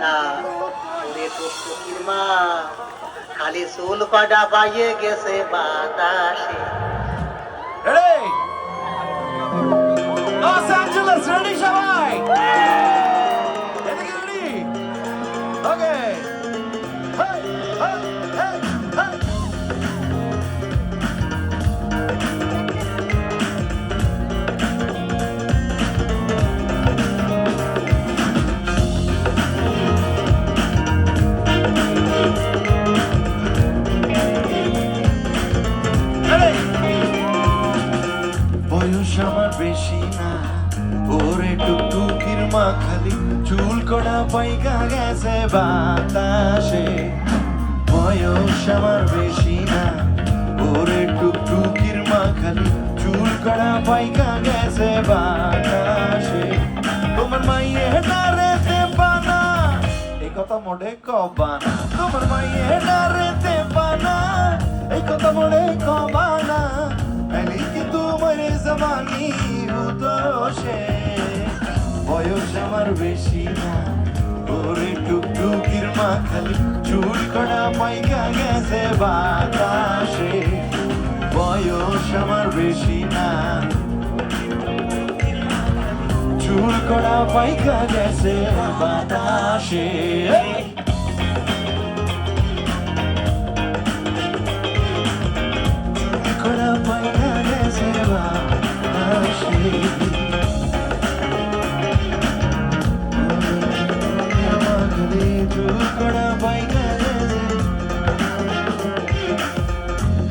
না ওরে টুকটুকির মা খালি চুল কটা পাইয়ে গেছে বাতাসে। Ready? Los Angeles, ready সবাই? এদিকে ready? Okay. Hey, hey, hey, hey. বয়স আমার বেশি না ওরে টুকটুকির মা খালি চুল কড়া পাইকা গেছে বাতাসে। বয়স আমার বেশি না ওরে টুকটুকির মা খালি চুল কড়া পাইকা গেছে বাতাসে। তোমার মাইয়ে ডারেতে বানা এই কথা মোড়ে কবানা, তোমার মাইয়ে ডারেতে বানা এই কথা মোড়ে কবানা। জমানি হতো সে বয়স আমার বেশি না ওরে টুকটুকির মা খালি চুল কড়া পাইকা গেছে বাতাসে। বয়স আমার বেশি না চুল কড়া পাইকা গেছে বাতাসে। চুল কড়া পাইকা গেছে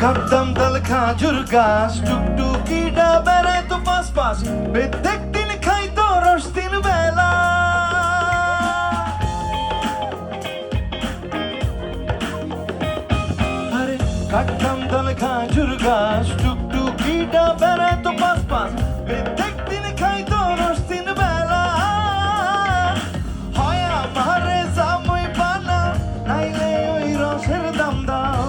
কাটতাম তাল খাজুর গাছ টুকটুকি ডাবেরে তো পাশ পাশ প্রত্যেক দিন খাইতো রস তিন বেলা। আরে কাটতাম তাল খাজুর গাছ টুকটুকি ডাবেরে তো পাশ পাশ প্রত্যেক দিন খাইতো রস তিন বেলা। হয় আমারে জামই পানা নাইলে ওই রসের দাম দাও।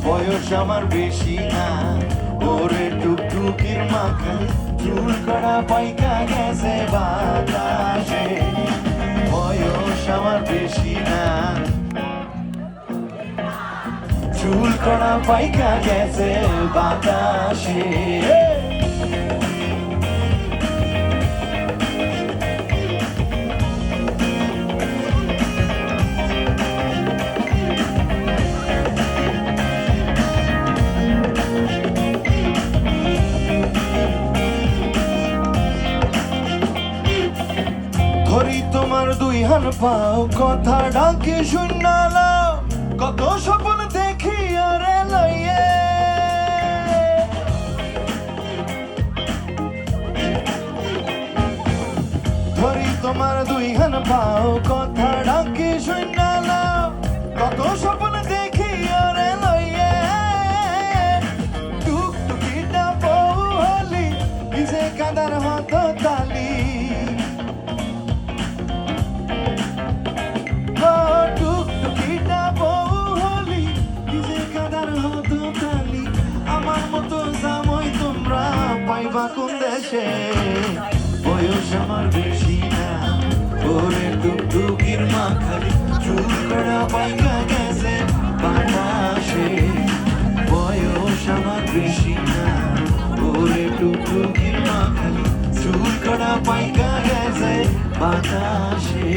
বয়স আমার বেশি না ওরে টুকটুকির মা খালি চুল কড়া পাইকা গেছে বাতাসে। বয়স আমার বেশি না চুল কড়া পাইকা গেছে বাতাসে। ধরি তোমার দুই হান পাও কথা ডাকে শুনালাও কত স্বপ্ন দেখি আরে লইয়ে। ধরি তোমার দুই হান পাও কথা ডাকে শুনালাও কত স্বপ্ন দেখি আরে লইয়ে। টুকটুকিটা বউ হলি ভিজে কাদার হত তালি। আমার মতো জামাই তোমরা পাইবা কোন দেশে। বয়স আমার বেশি না ওরে টুকটুকির মা খালি চুল কড়া পাইকা গেছে বাতাসে। বয়স আমার বেশি না ওরে টুকটুকির মা খালি চুল কড়া পাইকা গেছে বাতাসে।